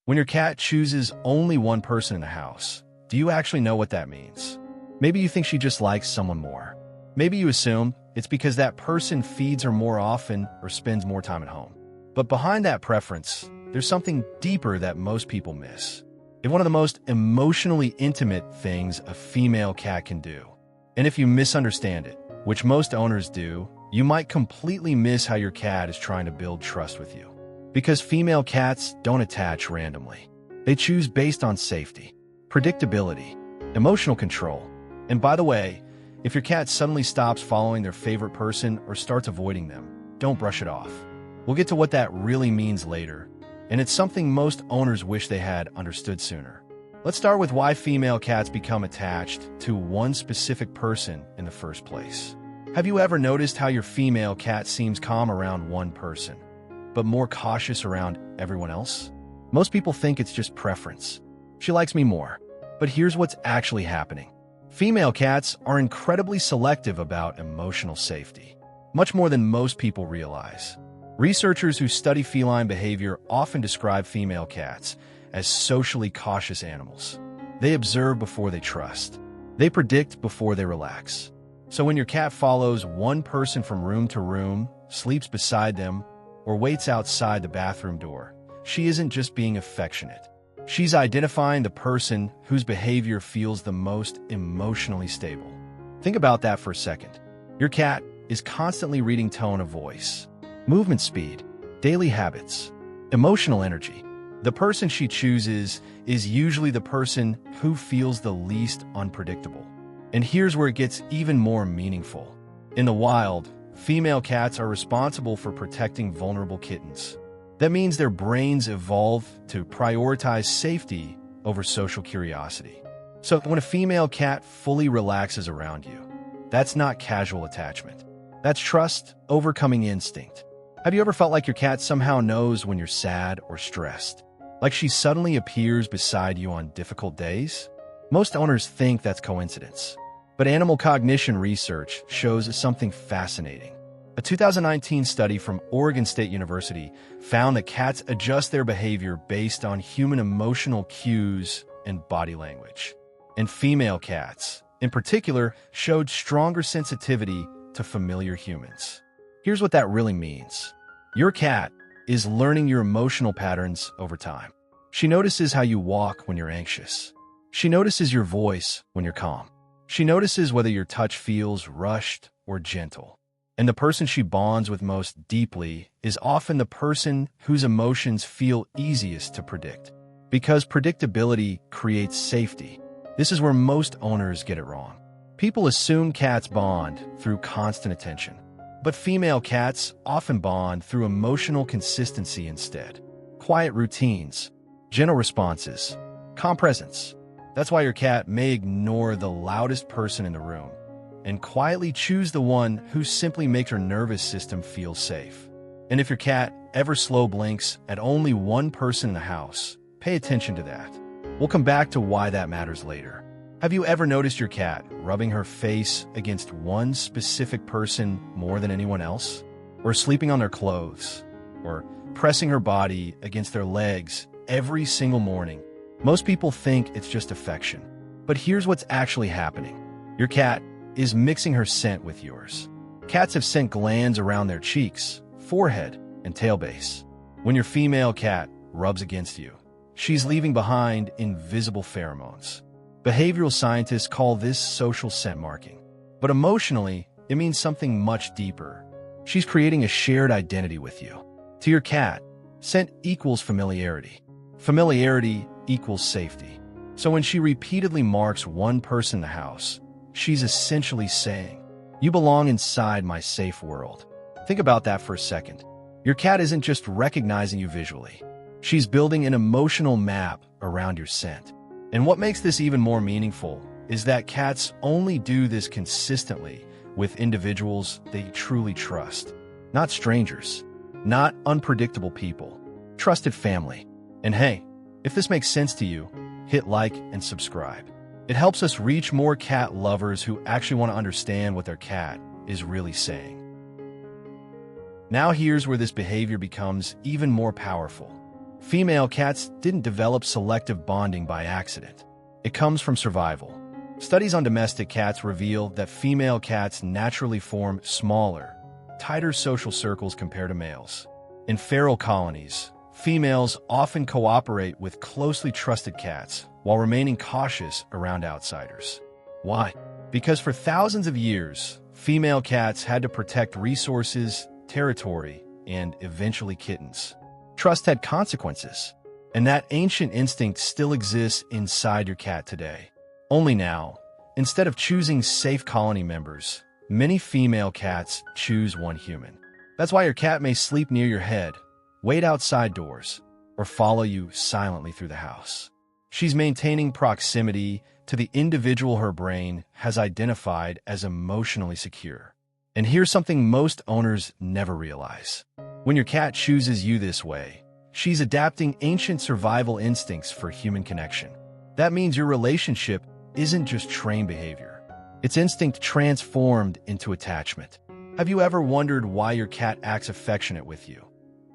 When your cat chooses only one person in the house, do you actually know what that means? Maybe you think she just likes someone more. Maybe you assume it's because that person feeds her more often or spends more time at home. But behind that preference, there's something deeper that most people miss. It's one of the most emotionally intimate things a female cat can do. And if you misunderstand it, which most owners do, you might completely miss how your cat is trying to build trust with you. Because female cats don't attach randomly. They choose based on safety, predictability, emotional control. And by the way, if your cat suddenly stops following their favorite person or starts avoiding them, don't brush it off. We'll get to what that really means later, and it's something most owners wish they had understood sooner. Let's start with why female cats become attached to one specific person in the first place. Have you ever noticed how your female cat seems calm around one person, but more cautious around everyone else? Most people think it's just preference. She likes me more. But here's what's actually happening. Female cats are incredibly selective about emotional safety, much more than most people realize. Researchers who study feline behavior often describe female cats as socially cautious animals. They observe before they trust. They predict before they relax. So when your cat follows one person from room to room, sleeps beside them, or waits outside the bathroom door, she isn't just being affectionate. She's identifying the person whose behavior feels the most emotionally stable. Think about that for a second. Your cat is constantly reading tone of voice, movement speed, daily habits, emotional energy. The person she chooses is usually the person who feels the least unpredictable. And here's where it gets even more meaningful. In the wild, female cats are responsible for protecting vulnerable kittens. That means their brains evolve to prioritize safety over social curiosity. So when a female cat fully relaxes around you, that's not casual attachment. That's trust overcoming instinct. Have you ever felt like your cat somehow knows when you're sad or stressed? Like she suddenly appears beside you on difficult days? Most owners think that's coincidence. But animal cognition research shows something fascinating. A 2019 study from Oregon State University found that cats adjust their behavior based on human emotional cues and body language. And female cats, in particular, showed stronger sensitivity to familiar humans. Here's what that really means. Your cat is learning your emotional patterns over time. She notices how you walk when you're anxious. She notices your voice when you're calm. She notices whether your touch feels rushed or gentle. And the person she bonds with most deeply is often the person whose emotions feel easiest to predict. Because predictability creates safety. This is where most owners get it wrong. People assume cats bond through constant attention. But female cats often bond through emotional consistency instead. Quiet routines, gentle responses, calm presence. That's why your cat may ignore the loudest person in the room and quietly choose the one who simply makes her nervous system feel safe. And if your cat ever slow blinks at only one person in the house, pay attention to that. We'll come back to why that matters later. Have you ever noticed your cat rubbing her face against one specific person more than anyone else? Or sleeping on their clothes? Or pressing her body against their legs every single morning? Most people think it's just affection. But here's what's actually happening. Your cat is mixing her scent with yours. Cats have scent glands around their cheeks, forehead, and tail base. When your female cat rubs against you, she's leaving behind invisible pheromones. Behavioral scientists call this social scent marking. But emotionally, it means something much deeper. She's creating a shared identity with you. To your cat, scent equals familiarity. Familiarity equals safety. So when she repeatedly marks one person in the house, she's essentially saying, "You belong inside my safe world." Think about that for a second. Your cat isn't just recognizing you visually. She's building an emotional map around your scent. And what makes this even more meaningful is that cats only do this consistently with individuals they truly trust. Not strangers, not unpredictable people, trusted family. And hey, if this makes sense to you, hit like and subscribe. It helps us reach more cat lovers who actually want to understand what their cat is really saying. Now here's where this behavior becomes even more powerful. Female cats didn't develop selective bonding by accident. It comes from survival. Studies on domestic cats reveal that female cats naturally form smaller, tighter social circles compared to males. In feral colonies, females often cooperate with closely trusted cats while remaining cautious around outsiders. Why? Because for thousands of years, female cats had to protect resources, territory, and eventually kittens. Trust had consequences, and that ancient instinct still exists inside your cat today. Only now, instead of choosing safe colony members, many female cats choose one human. That's why your cat may sleep near your head, wait outside doors, or follow you silently through the house. She's maintaining proximity to the individual her brain has identified as emotionally secure. And here's something most owners never realize. When your cat chooses you this way, she's adapting ancient survival instincts for human connection. That means your relationship isn't just trained behavior. It's instinct transformed into attachment. Have you ever wondered why your cat acts affectionate with you,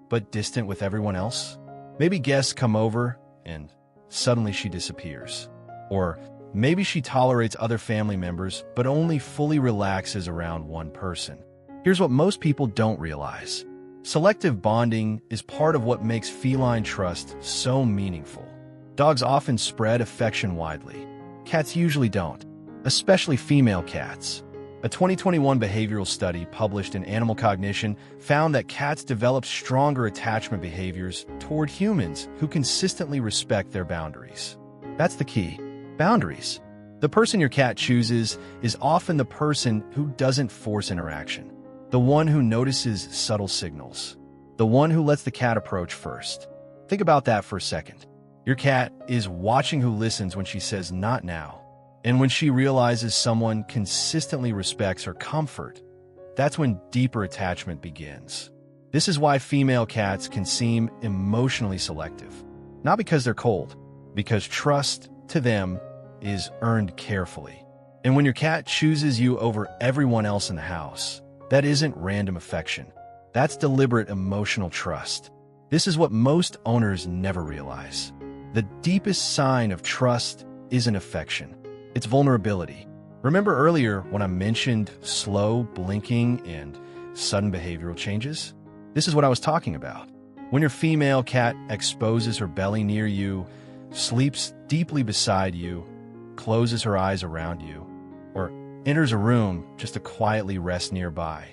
but distant with everyone else? Maybe guests come over and suddenly she disappears. Or maybe she tolerates other family members but only fully relaxes around one person. Here's what most people don't realize. Selective bonding is part of what makes feline trust so meaningful. Dogs often spread affection widely. Cats usually don't, especially female cats. A 2021 behavioral study published in Animal Cognition found that cats develop stronger attachment behaviors toward humans who consistently respect their boundaries. That's the key. Boundaries. The person your cat chooses is often the person who doesn't force interaction, the one who notices subtle signals, the one who lets the cat approach first. Think about that for a second. Your cat is watching who listens when she says "not now," and when she realizes someone consistently respects her comfort, that's when deeper attachment begins. This is why female cats can seem emotionally selective. Not because they're cold, because trust to them is earned carefully. And when your cat chooses you over everyone else in the house, that isn't random affection. That's deliberate emotional trust. This is what most owners never realize. The deepest sign of trust isn't affection. It's vulnerability. Remember earlier when I mentioned slow blinking and sudden behavioral changes? This is what I was talking about. When your female cat exposes her belly near you, sleeps deeply beside you, closes her eyes around you, or enters a room just to quietly rest nearby,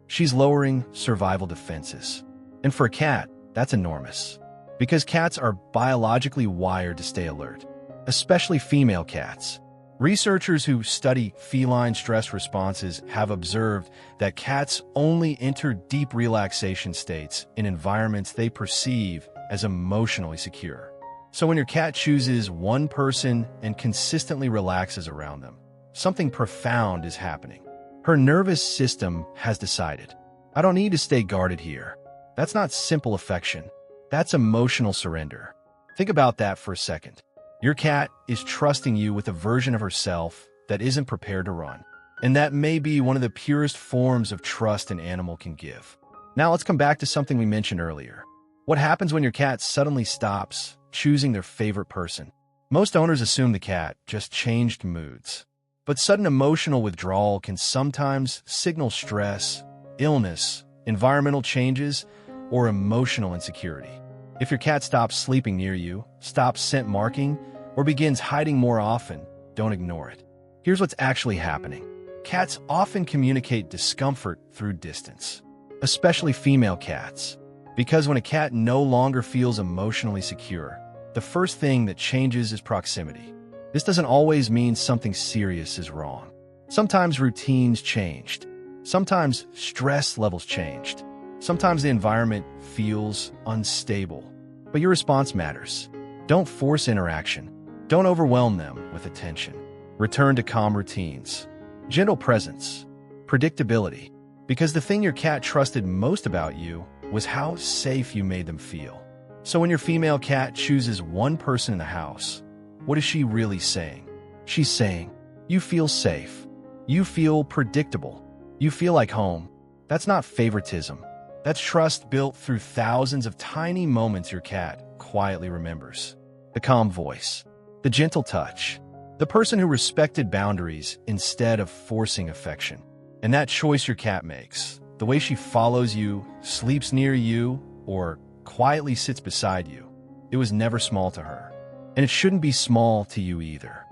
she's lowering survival defenses. And for a cat, that's enormous. Because cats are biologically wired to stay alert, especially female cats. Researchers who study feline stress responses have observed that cats only enter deep relaxation states in environments they perceive as emotionally secure. So when your cat chooses one person and consistently relaxes around them, something profound is happening. Her nervous system has decided, I don't need to stay guarded here. That's not simple affection. That's emotional surrender. Think about that for a second. Your cat is trusting you with a version of herself that isn't prepared to run. And that may be one of the purest forms of trust an animal can give. Now let's come back to something we mentioned earlier. What happens when your cat suddenly stops choosing their favorite person? Most owners assume the cat just changed moods. But sudden emotional withdrawal can sometimes signal stress, illness, environmental changes, or emotional insecurity. If your cat stops sleeping near you, stops scent marking, or begins hiding more often, don't ignore it. Here's what's actually happening. Cats often communicate discomfort through distance, especially female cats. Because when a cat no longer feels emotionally secure, the first thing that changes is proximity. This doesn't always mean something serious is wrong. Sometimes routines changed. Sometimes stress levels changed. Sometimes the environment feels unstable. But your response matters. Don't force interaction. Don't overwhelm them with attention. Return to calm routines. Gentle presence. Predictability. Because the thing your cat trusted most about you was how safe you made them feel. So when your female cat chooses one person in the house, what is she really saying? She's saying, you feel safe. You feel predictable. You feel like home. That's not favoritism. That's trust built through thousands of tiny moments your cat quietly remembers. The calm voice, the gentle touch, the person who respected boundaries instead of forcing affection. And that choice your cat makes, the way she follows you, sleeps near you, or quietly sits beside you, it was never small to her. And it shouldn't be small to you either.